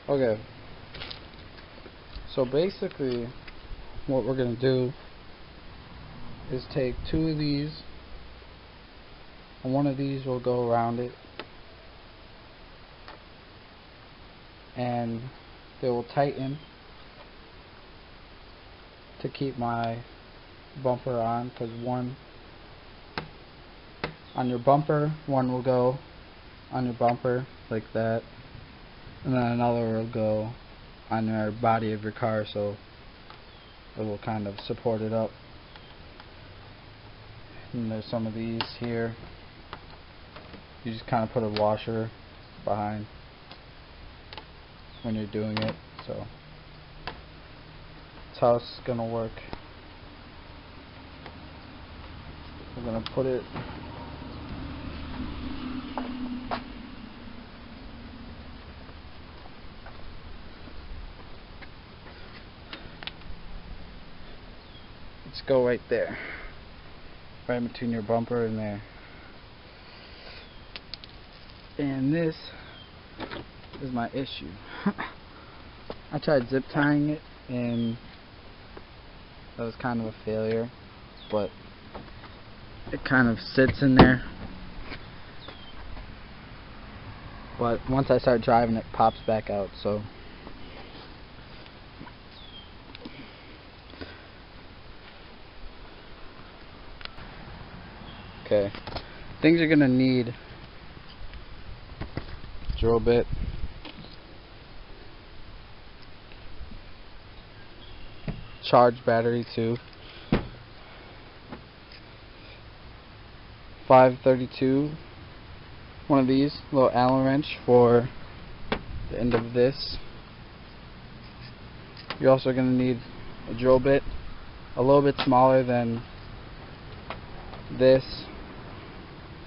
Okay, so basically what we're going to do is take two of these, and one of these will go around it, and they will tighten to keep my bumper on, because one on your bumper, one will go on your bumper like that, and then another will go on your body of your car, so it will kind of support it up. And there's some of these here. You just kind of put a washer behind when you're doing it, so that's how it's gonna work. We're gonna put it go right there, right between your bumper and there. And this is my issue. I tried zip tying it and that was kind of a failure, but it kind of sits in there, but once I start driving it pops back out. So okay, things you're gonna need: drill bit, charged battery too, 532, one of these, little Allen wrench for the end of this. You're also gonna need a drill bit, a little bit smaller than this,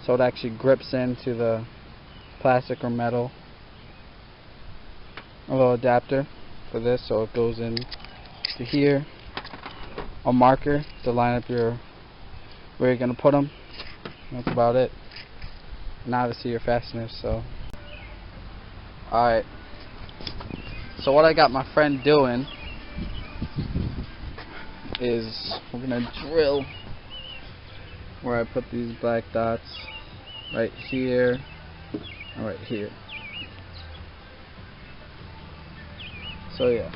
so it actually grips into the plastic or metal. A little adapter for this, so it goes in to here. A marker to line up where you're gonna put them. That's about it. And obviously your fasteners. So, alright. So what I got my friend doing is we're gonna drill where I put these black dots, right here and right here. So yeah.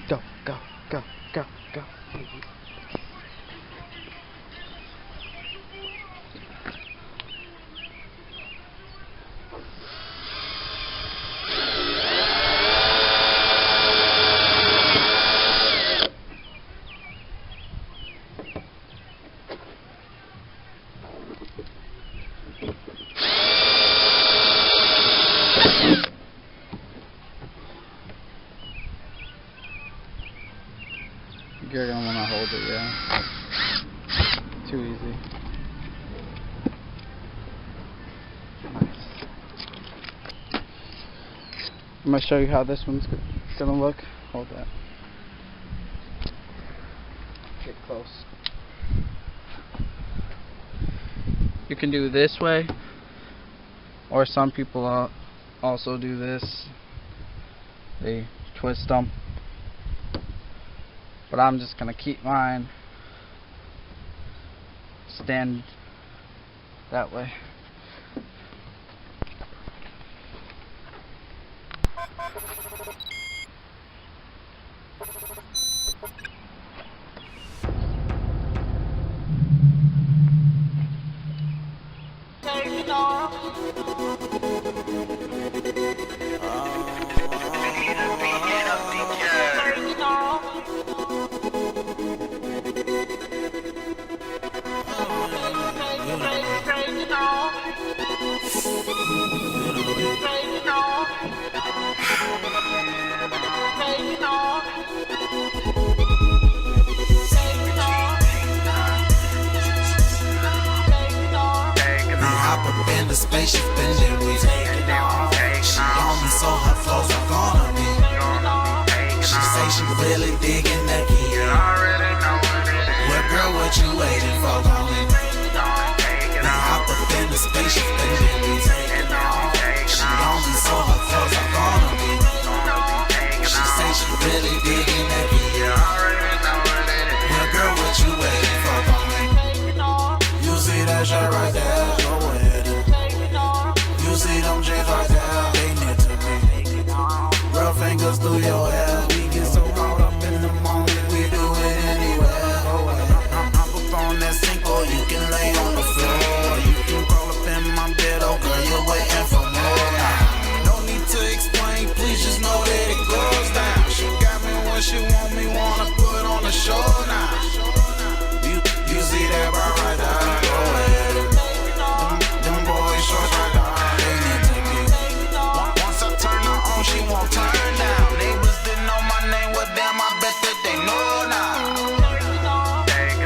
Go, go, go, go, go. You're gonna wanna hold it, yeah. Too easy. Nice. I'm gonna show you how this one's gonna look. Hold that. Get close. You can do this way, or some people also do this. They twist them. But I'm just gonna keep mine stand that way. In the spaceship engine, we taking off. She on me, so her clothes are gonna be. She say she really digging the key. Well, girl, what you waiting for? Now hop up in the the spaceship and then we taking off. She on me so